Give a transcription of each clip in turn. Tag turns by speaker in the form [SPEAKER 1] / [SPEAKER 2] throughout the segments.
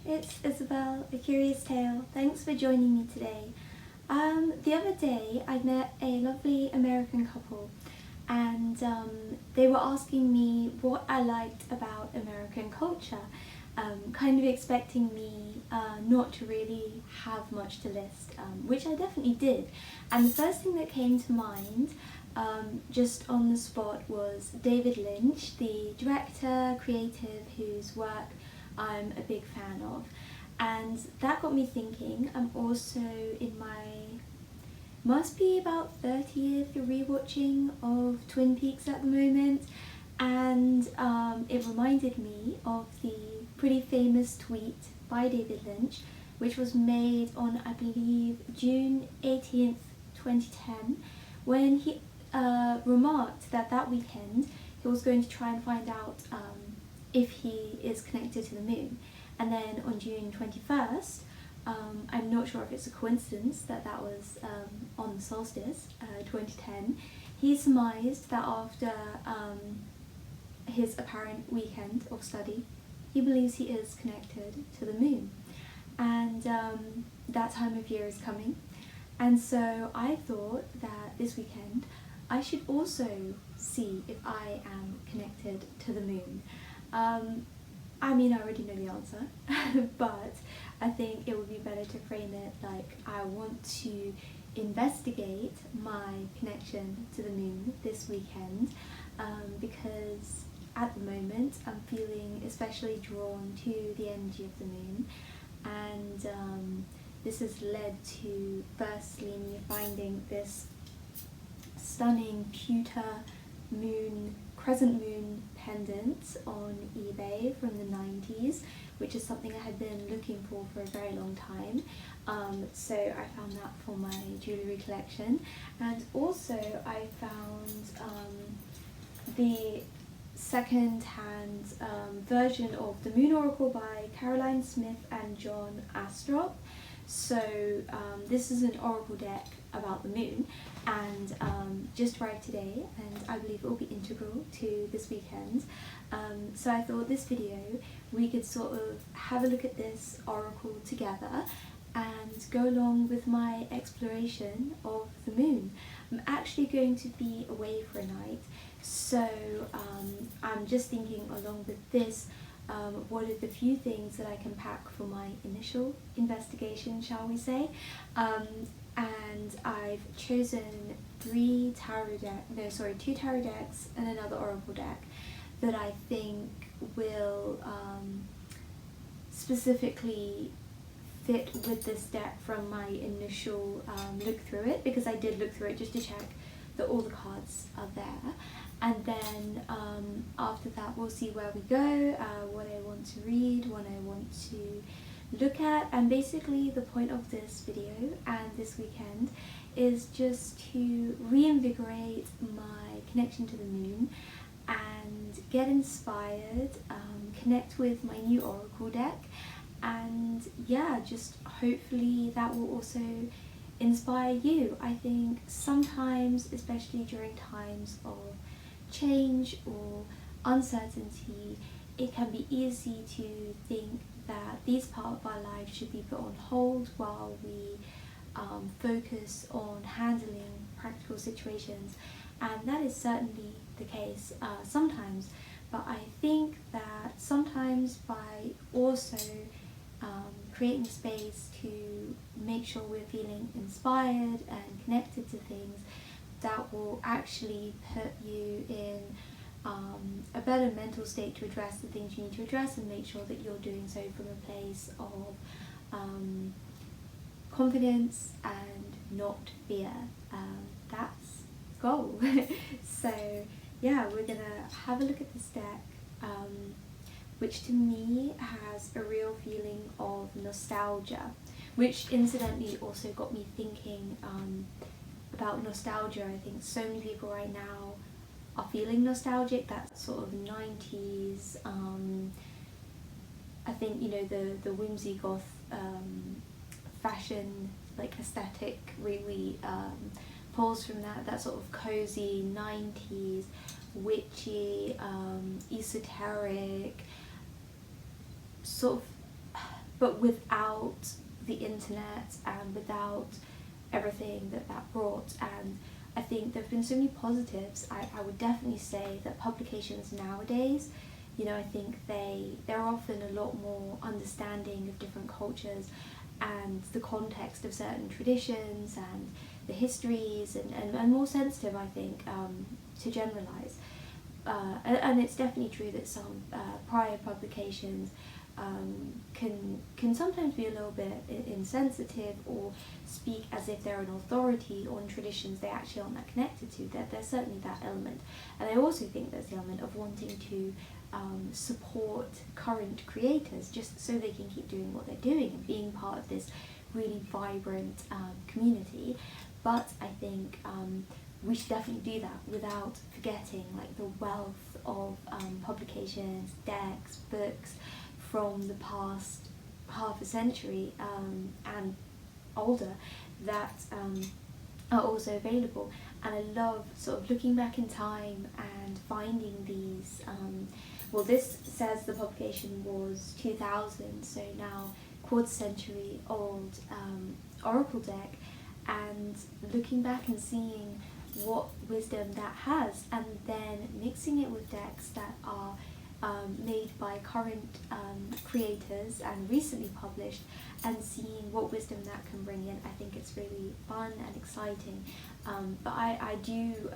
[SPEAKER 1] it's Isabel, A Curious Tale. Thanks for joining me today. The other day I met a lovely American couple and they were asking me what I liked about American culture, kind of expecting me not to really have much to list, which I definitely did. And the first thing that came to mind just on the spot was David Lynch, the director, creative, whose work I'm a big fan of. And that got me thinking. I'm also in my, must be about 30th rewatching of Twin Peaks at the moment, and it reminded me of the pretty famous tweet by David Lynch, which was made on, I believe, June 18th, 2010, when he remarked that that weekend he was going to try and find out if he is connected to the moon. And then on June 21st, I'm not sure if it's a coincidence that that was on the solstice, 2010, he surmised that after his apparent weekend of study, he believes he is connected to the moon. And that time of year is coming. And so I thought that this weekend I should also see if I am connected to the moon. I mean, I already know the answer, but I think it would be better to frame it like I want to investigate my connection to the moon this weekend, because at the moment I'm feeling especially drawn to the energy of the moon, and this has led to firstly me finding this stunning pewter moon, crescent moon pendant on eBay from the 90s, which is something I had been looking for a very long time. So I found that for my jewellery collection, and also I found the second-hand version of the Moon Oracle by Caroline Smith and John Astrop. So this is an oracle deck about the moon, and just arrived today, and I believe it will be integral to this weekend. So I thought this video we could sort of have a look at this oracle together and go along with my exploration of the moon. I'm actually going to be away for a night, so I'm just thinking along with this, what are the few things that I can pack for my initial investigation, shall we say. And I've chosen two tarot decks and another oracle deck that I think will specifically fit with this deck from my initial look through it, because I did look through it just to check that all the cards are there. And then after that we'll see where we go, what I want to read, what I want to look at. And basically the point of this video and this weekend is just to reinvigorate my connection to the moon and get inspired, connect with my new oracle deck, and yeah, just hopefully that will also inspire you. I think sometimes, especially during times of change or uncertainty, it can be easy to think that these parts of our lives should be put on hold while we focus on handling practical situations, and that is certainly the case sometimes. But I think that sometimes by also creating space to make sure we're feeling inspired and connected to things, that will actually put you in a better mental state to address the things you need to address, and make sure that you're doing so from a place of confidence and not fear. That's the goal. So yeah, we're gonna have a look at this deck, which to me has a real feeling of nostalgia, which incidentally also got me thinking about nostalgia. I think so many people right now are feeling nostalgic, that sort of 90s, I think, you know, the whimsy goth fashion like aesthetic really pulls from that sort of cozy 90s, witchy, esoteric, sort of but without the internet and without everything that brought. And I think there have been so many positives. I would definitely say that publications nowadays, I think they're often a lot more understanding of different cultures and the context of certain traditions and the histories, and more sensitive, I think, to generalise. And it's definitely true that some prior publications can sometimes be a little bit insensitive or speak as if they're an authority on traditions they actually aren't that connected to. There's certainly that element. And I also think there's the element of wanting to support current creators just so they can keep doing what they're doing and being part of this really vibrant community. But I think we should definitely do that without forgetting like the wealth of publications, decks, books from the past half a century and older that are also available. And I love sort of looking back in time and finding these, well, this says the publication was 2000, so now quarter century old oracle deck, and looking back and seeing what wisdom that has, and then mixing it with decks that are made by current creators and recently published, and seeing what wisdom that can bring in. I think it's really fun and exciting. But I do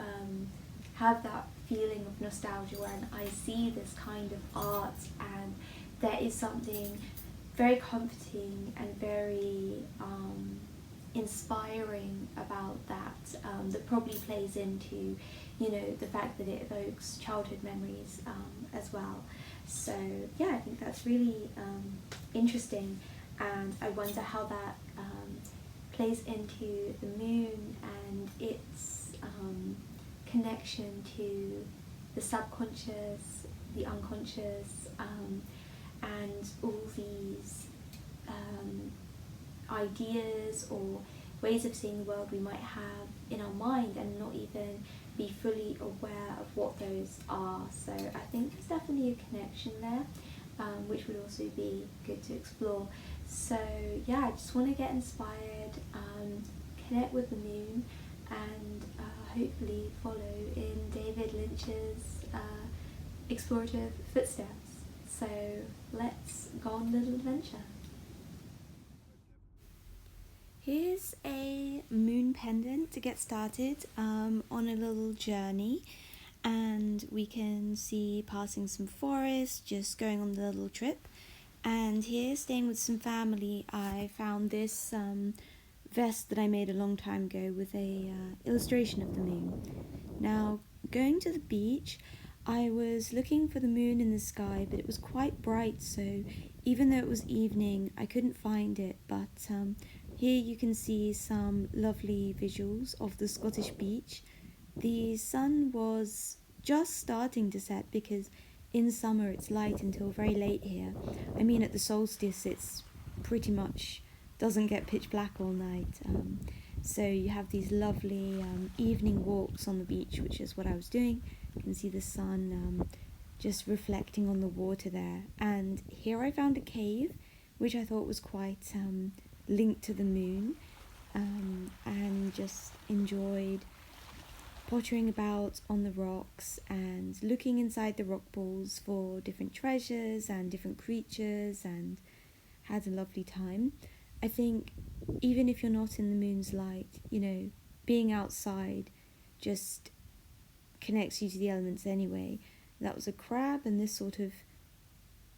[SPEAKER 1] have that feeling of nostalgia when I see this kind of art, and there is something very comforting and very inspiring about that, that probably plays into the fact that it evokes childhood memories as well. So yeah, I think that's really interesting, and I wonder how that plays into the moon and its connection to the subconscious, the unconscious, and all these ideas or ways of seeing the world we might have in our mind and not even be fully aware of what those are. So I think there's definitely a connection there, which would also be good to explore. So yeah, I just want to get inspired, connect with the moon, and hopefully follow in David Lynch's explorative footsteps. So let's go on a little adventure. Here's a moon pendant to get started on a little journey, and we can see passing some forest, just going on the little trip. And here, staying with some family, I found this vest that I made a long time ago with a illustration of the moon. Now, going to the beach, I was looking for the moon in the sky, but it was quite bright, so even though it was evening, I couldn't find it. But here you can see some lovely visuals of the Scottish beach. The sun was just starting to set because in summer it's light until very late here. I mean, at the solstice it's pretty much doesn't get pitch black all night. So you have these lovely evening walks on the beach, which is what I was doing. You can see the sun just reflecting on the water there. And here I found a cave, which I thought was quite linked to the moon, and just enjoyed pottering about on the rocks and looking inside the rock balls for different treasures and different creatures, and had a lovely time. I think even if you're not in the moon's light, being outside just connects you to the elements anyway. That was a crab and this sort of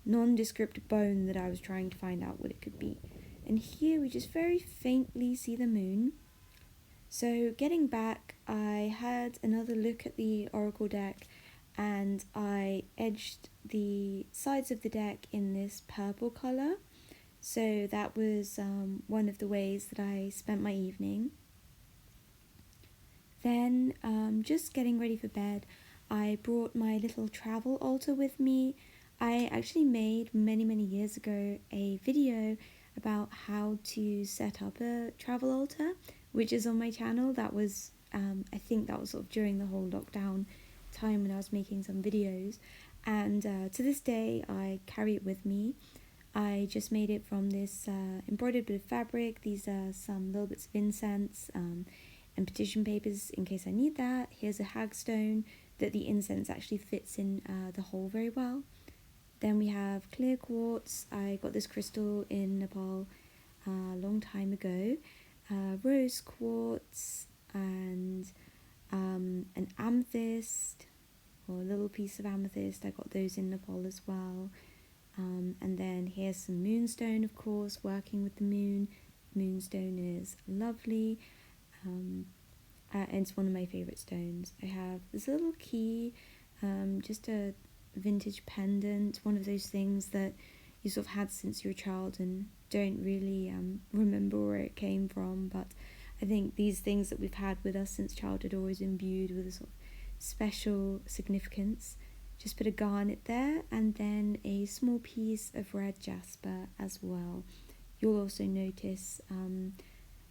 [SPEAKER 1] nondescript bone that I was trying to find out what it could be. And here we just very faintly see the moon. So getting back, I had another look at the oracle deck, and I edged the sides of the deck in this purple colour. So that was one of the ways that I spent my evening. Then, just getting ready for bed, I brought my little travel altar with me. I actually made many years ago a video about how to set up a travel altar, which is on my channel. That was, I think that was sort of during the whole lockdown time when I was making some videos. And to this day, I carry it with me. I just made it from this embroidered bit of fabric. These are some little bits of incense and petition papers in case I need that. Here's a hagstone that the incense actually fits in the hole very well. Then we have clear quartz. I got this crystal in Nepal a long time ago. Rose quartz and an amethyst, or a little piece of amethyst. I got those in Nepal as well. And then here's some moonstone, of course, working with the moon. Moonstone is lovely. And it's one of my favourite stones. I have this little key, just a vintage pendant, one of those things that you sort of had since you were a child and don't really remember where it came from, but I think these things that we've had with us since childhood are always imbued with a sort of special significance. Just put a garnet there and then a small piece of red jasper as well. You'll also notice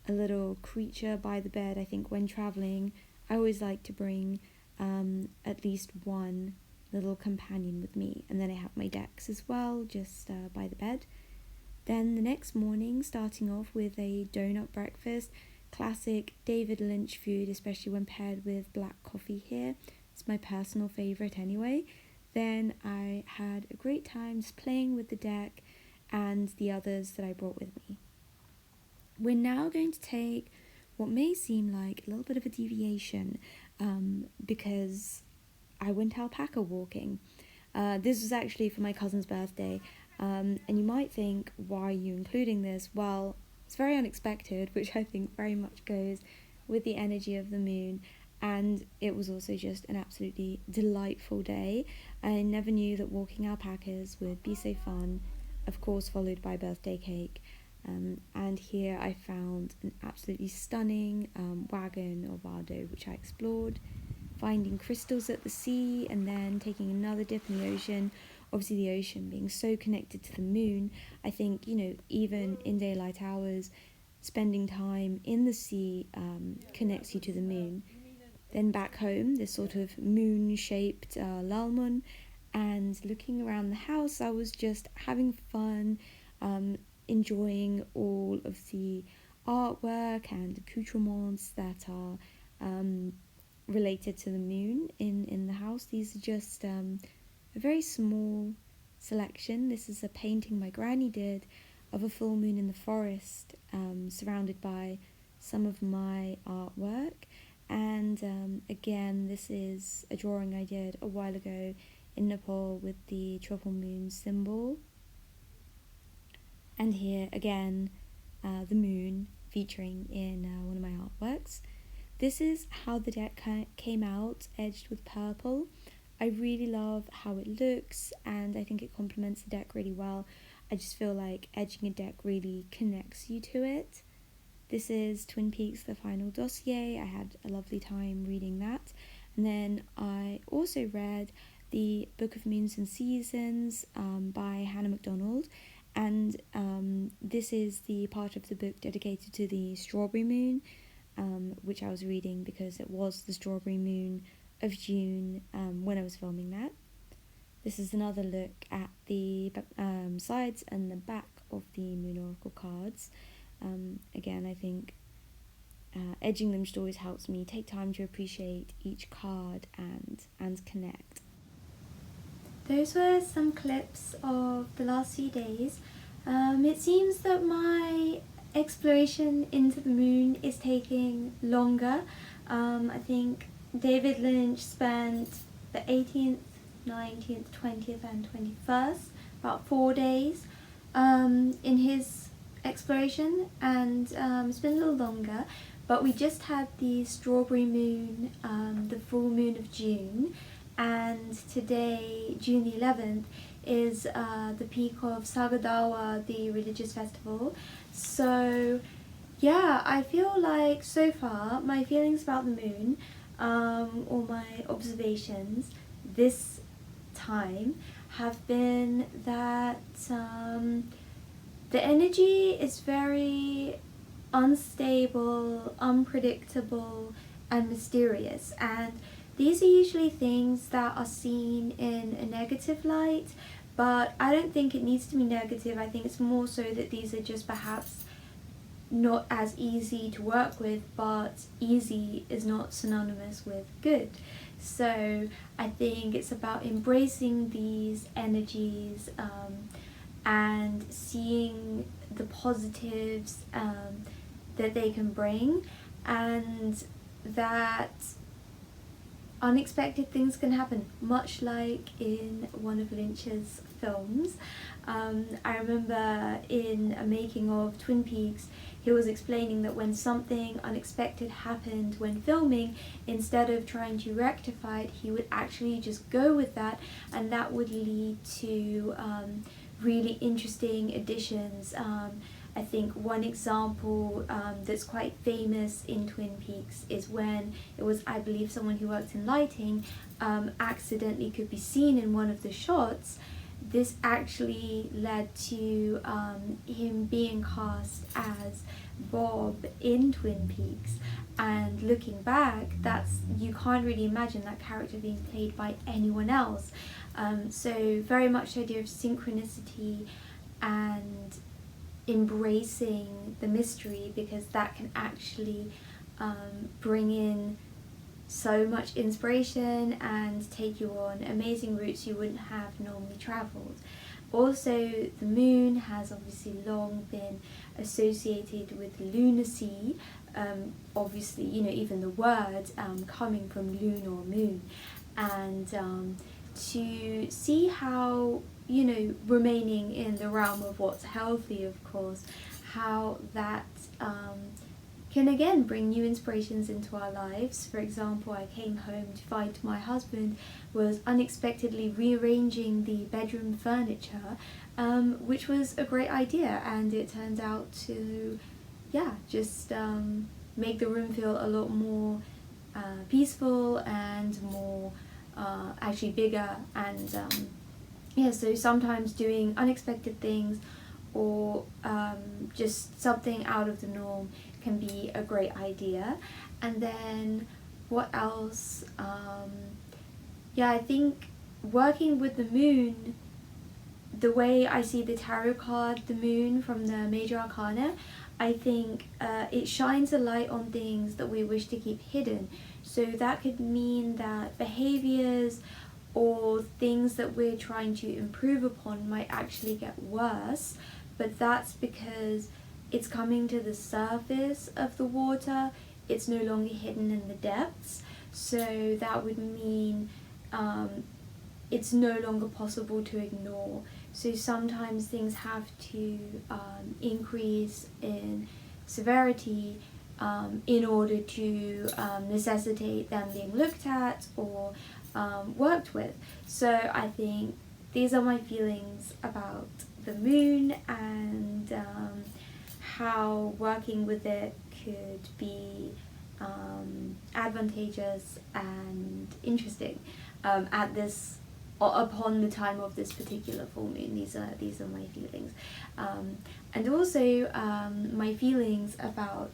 [SPEAKER 1] a little creature by the bed. I think when travelling, I always like to bring at least one little companion with me, and then I have my decks as well just by the bed. Then the next morning, starting off with a donut breakfast, classic David Lynch food, especially when paired with black coffee here. It's my personal favourite anyway. Then I had a great time just playing with the deck and the others that I brought with me. We're now going to take what may seem like a little bit of a deviation because I went alpaca walking. This was actually for my cousin's birthday, and you might think, why are you including this? Well, it's very unexpected, which I think very much goes with the energy of the moon, and it was also just an absolutely delightful day. I never knew that walking alpacas would be so fun, of course followed by birthday cake. And here I found an absolutely stunning wagon or bardo, which I explored, finding crystals at the sea and then taking another dip in the ocean. Obviously the ocean being so connected to the moon, I think, even in daylight hours, spending time in the sea connects you to the moon. Then back home, this sort of moon-shaped lalmun, and looking around the house, I was just having fun, enjoying all of the artwork and accoutrements that are related to the moon in the house. These are just a very small selection. This is a painting my granny did of a full moon in the forest, surrounded by some of my artwork. And again, this is a drawing I did a while ago in Nepal with the triple moon symbol. And here again, the moon featuring in one of my artworks. This is how the deck came out, edged with purple. I really love how it looks, and I think it complements the deck really well. I just feel like edging a deck really connects you to it. This is Twin Peaks: The Final Dossier. I had a lovely time reading that. And then I also read the Book of Moons and Seasons by Hannah MacDonald. And this is the part of the book dedicated to the strawberry moon, which I was reading because it was the strawberry moon of June when I was filming that. This is another look at the sides and the back of the Moon Oracle cards. Again, I think edging them just always helps me take time to appreciate each card and connect. Those were some clips of the last few days. It seems that my exploration into the moon is taking longer. I think David Lynch spent the 18th, 19th, 20th and 21st, about 4 days in his exploration, and it's been a little longer, but we just had the strawberry moon, the full moon of June, and today, June the 11th, is the peak of Sagadawa, the religious festival. So yeah, I feel like so far my feelings about the moon, or my observations this time, have been that the energy is very unstable, unpredictable and mysterious, and these are usually things that are seen in a negative light, but I don't think it needs to be negative. I think it's more so that these are just perhaps not as easy to work with, but easy is not synonymous with good. So I think it's about embracing these energies and seeing the positives that they can bring, and that unexpected things can happen, much like in one of Lynch's films. I remember in a making of Twin Peaks, he was explaining that when something unexpected happened when filming, instead of trying to rectify it, he would actually just go with that, and that would lead to really interesting additions. I think one example that's quite famous in Twin Peaks is when it was, I believe, someone who worked in lighting accidentally could be seen in one of the shots. This actually led to him being cast as Bob in Twin Peaks, and looking back, you can't really imagine that character being played by anyone else. So very much the idea of synchronicity and embracing the mystery, because that can actually bring in so much inspiration and take you on amazing routes you wouldn't have normally travelled. Also, the moon has obviously long been associated with lunacy. Obviously, even the word coming from lune or moon, and to see how, remaining in the realm of what's healthy, of course, how that can again bring new inspirations into our lives. For example, I came home to find my husband was unexpectedly rearranging the bedroom furniture, which was a great idea, and it turned out to, just make the room feel a lot more peaceful and more actually bigger. And so sometimes doing unexpected things or just something out of the norm can be a great idea. And then what else? I think working with the moon, the way I see the tarot card, the moon from the Major Arcana, I think it shines a light on things that we wish to keep hidden. So that could mean that behaviors or things that we're trying to improve upon might actually get worse, but that's because it's coming to the surface of the water. It's no longer hidden in the depths. So that would mean it's no longer possible to ignore. So sometimes things have to increase in severity in order to necessitate them being looked at or worked with. So I think these are my feelings about the moon, and how working with it could be advantageous and interesting upon the time of this particular full moon. These are my feelings, and also my feelings about,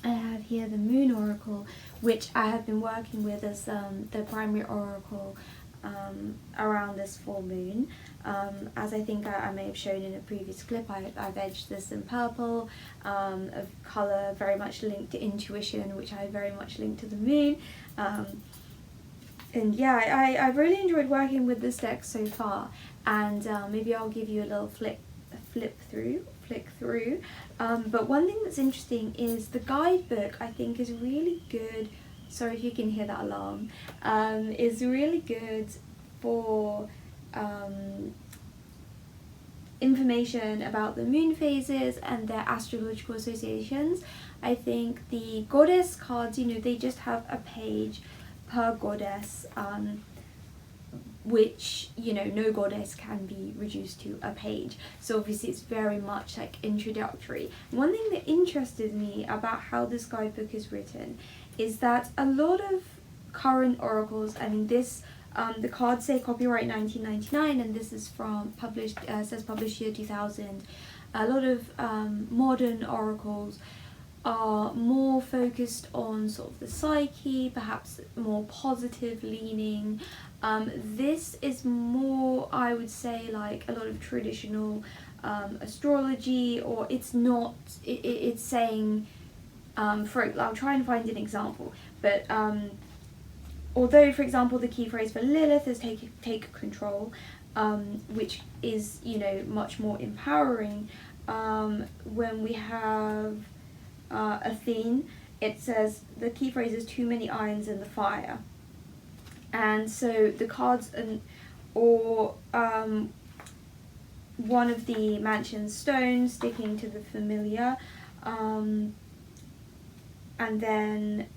[SPEAKER 1] I have here the Moon Oracle, which I have been working with as the primary oracle around this full moon. As I think I may have shown in a previous clip, I've edged this in purple, of colour very much linked to intuition, which I very much linked to the moon. And I've really enjoyed working with this deck so far, and maybe I'll give you a little flick through. But one thing that's interesting is the guidebook, I think, is really good. Sorry if you can hear that alarm. Is really good for information about the moon phases and their astrological associations. I think the goddess cards, they just have a page per goddess, which no goddess can be reduced to a page, so obviously it's very much like introductory. One thing that interested me about how this guidebook is written is that a lot of current oracles, this the cards say copyright 1999, and this is from published year 2000. A lot of modern oracles are more focused on sort of the psyche, perhaps more positive leaning, This is more, I would say, like a lot of traditional astrology, or it's not, it's saying, I'll try and find an example, but although, for example, the key phrase for Lilith is take control, which is, you know, much more empowering, when we have Athene, it says the key phrase is too many irons in the fire. And so the cards, or one of the mansion's stones, sticking to the familiar, and then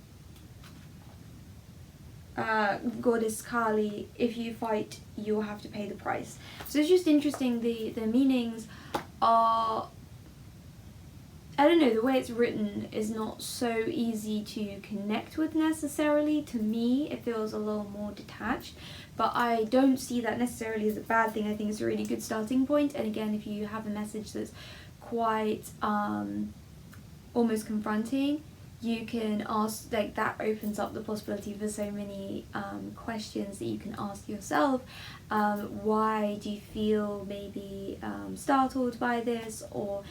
[SPEAKER 1] Goddess Kali, if you fight, you'll have to pay the price. So it's just interesting, the meanings are, I don't know, the way it's written is not so easy to connect with necessarily. To me, it feels a little more detached, but I don't see that necessarily as a bad thing. I think it's a really good starting point. And again, if you have a message that's quite almost confronting, you can ask, like, that opens up the possibility for so many questions that you can ask yourself. Why do you feel maybe startled by this, or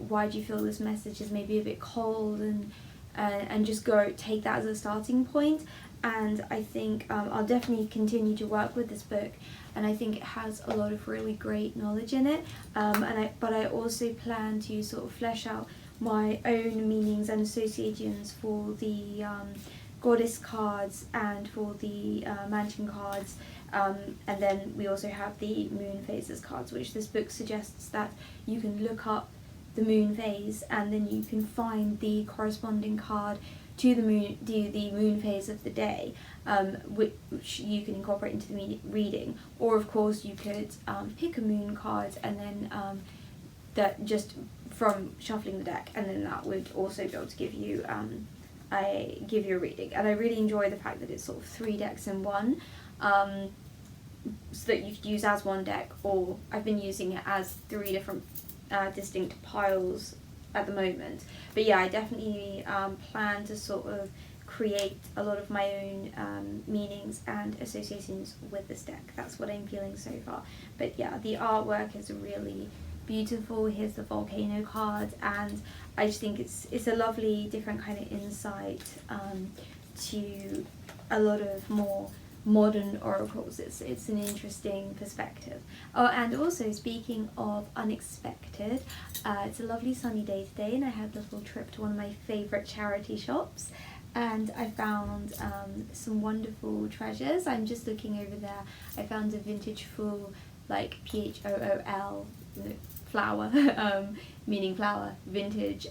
[SPEAKER 1] why do you feel this message is maybe a bit cold, and just take that as a starting point. And I think I'll definitely continue to work with this book, and I think it has a lot of really great knowledge in it, but I also plan to sort of flesh out my own meanings and associations for the goddess cards and for the mansion cards, and then we also have the moon phases cards, which this book suggests that you can look up the moon phase and then you can find the corresponding card to the moon phase of the day, which you can incorporate into the reading. Or of course you could pick a moon card and then that just from shuffling the deck, and then that would also be able to give you a reading. And I really enjoy the fact that it's sort of 3 decks in one, so that you could use as one deck, or I've been using it as 3 different distinct piles at the moment. But yeah, I definitely plan to sort of create a lot of my own meanings and associations with this deck. That's what I'm feeling so far. But yeah, the artwork is really beautiful. Here's the volcano card, and I just think it's a lovely different kind of insight to a lot of more modern oracles. It's an interesting perspective. Oh, and also speaking of unexpected, it's a lovely sunny day today, and I had a little trip to one of my favourite charity shops, and I found some wonderful treasures. I'm just looking over there. I found a vintage full, like PHOOL, flower, meaning flower, vintage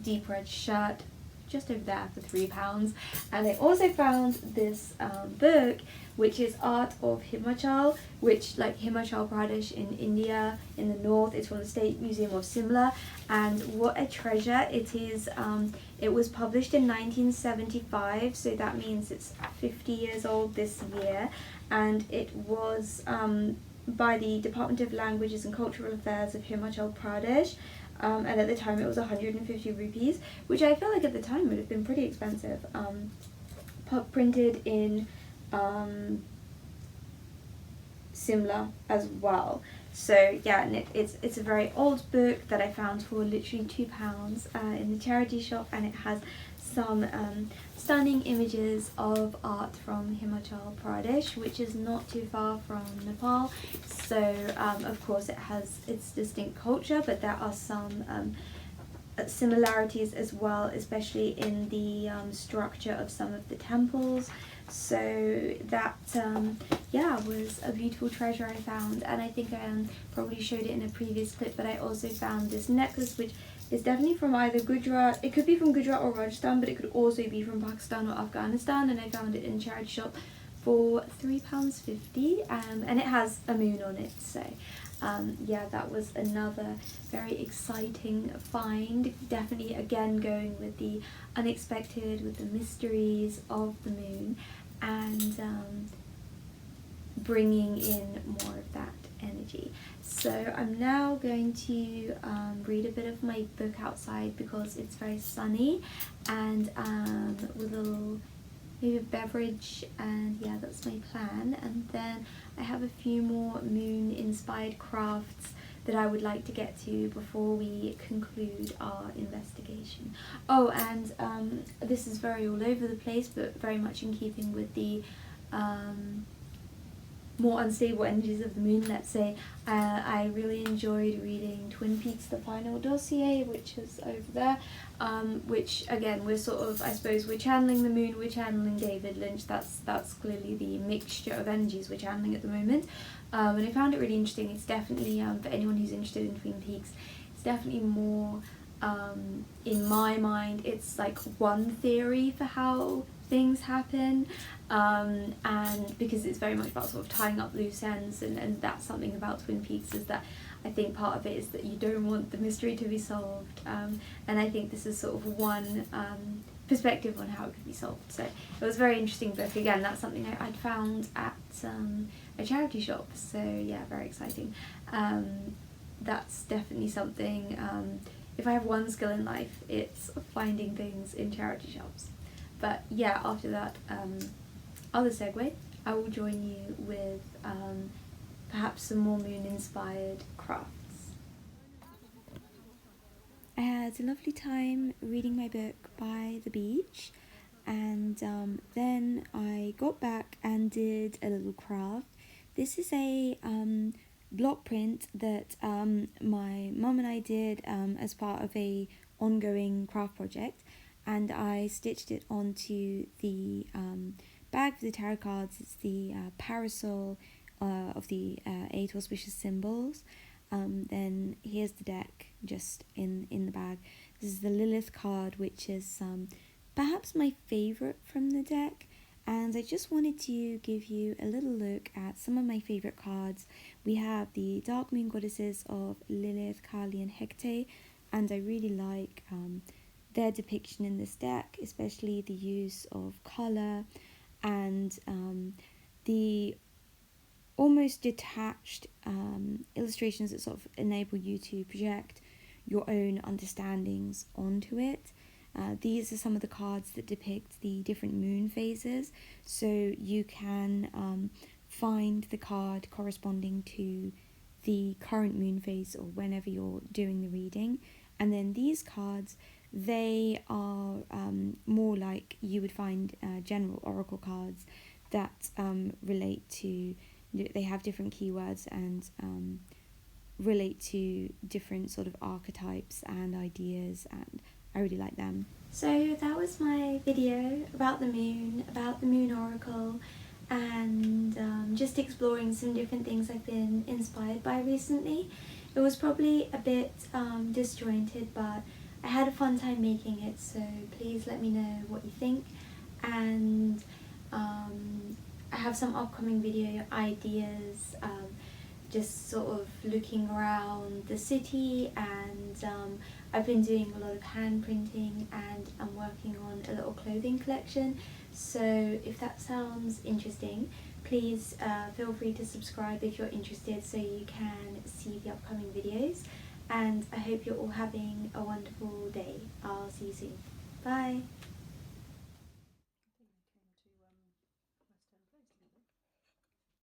[SPEAKER 1] deep red shirt, just over there for £3. And I also found this book, which is Art of Himachal, which, like, Himachal Pradesh in India, in the north. It's from the State Museum of Simla, and what a treasure it is. It was published in 1975, so that means it's 50 years old this year, and it was by the Department of Languages and Cultural Affairs of Himachal Pradesh, and at the time it was 150 rupees, which I feel like at the time would have been pretty expensive. Printed in Simla as well. So yeah, and it's a very old book that I found for literally £2 in the charity shop, and it has some stunning images of art from Himachal Pradesh, which is not too far from Nepal. So of course it has its distinct culture, but there are some similarities as well, especially in the structure of some of the temples. So that yeah, was a beautiful treasure I found, and I think I probably showed it in a previous clip, but I also found this necklace, which is definitely from either Gujarat, it could be from Gujarat or Rajasthan, but it could also be from Pakistan or Afghanistan, and I found it in a charity shop for £3.50, and it has a moon on it. So yeah, that was another very exciting find. Definitely again going with the unexpected, with the mysteries of the moon, and bringing in more of that energy. So I'm now going to read a bit of my book outside because it's very sunny, and with a little maybe a beverage, and yeah, that's my plan. And then I have a few more moon inspired crafts that I would like to get to before we conclude our investigation. Oh, and this is very all over the place, but very much in keeping with the more unstable energies of the moon, let's say. I really enjoyed reading Twin Peaks: The Final Dossier, which is over there, which again, we're sort of, I suppose, we're channeling the moon, we're channeling David Lynch. That's clearly the mixture of energies we're channeling at the moment, and I found it really interesting. It's definitely, for anyone who's interested in Twin Peaks, it's definitely more, in my mind, it's like one theory for how things happen, and because it's very much about sort of tying up loose ends, and that's something about Twin Peaks, is that I think part of it is that you don't want the mystery to be solved, and I think this is sort of one perspective on how it could be solved. So it was a very interesting book. Again, that's something I'd found at a charity shop, so yeah, very exciting. That's definitely something, if I have one skill in life, it's finding things in charity shops. But yeah, after that other segue, I will join you with perhaps some more moon inspired crafts. I had a lovely time reading my book by the beach, and then I got back and did a little craft. This is a block print that my mum and I did as part of a ongoing craft project, and I stitched it onto the bag for the tarot cards. It's the parasol of the 8 auspicious symbols. Then here's the deck just in the bag. This is the Lilith card, which is perhaps my favourite from the deck, and I just wanted to give you a little look at some of my favourite cards. We have the Dark Moon Goddesses of Lilith, Kali and Hecate, and I really like their depiction in this deck, especially the use of colour and the almost detached illustrations that sort of enable you to project your own understandings onto it. These are some of the cards that depict the different moon phases, so you can find the card corresponding to the current moon phase or whenever you're doing the reading. And then these cards, they are more like you would find general oracle cards that relate to, they have different keywords and relate to different sort of archetypes and ideas, and I really like them. So that was my video about the moon oracle, and just exploring some different things I've been inspired by recently. It was probably a bit disjointed, but I had a fun time making it, so please let me know what you think. And I have some upcoming video ideas, just sort of looking around the city, and I've been doing a lot of hand printing, and I'm working on a little clothing collection. So if that sounds interesting, please feel free to subscribe if you're interested, so you can see the upcoming videos. And I hope you're all having a wonderful day. I'll see you soon. Bye!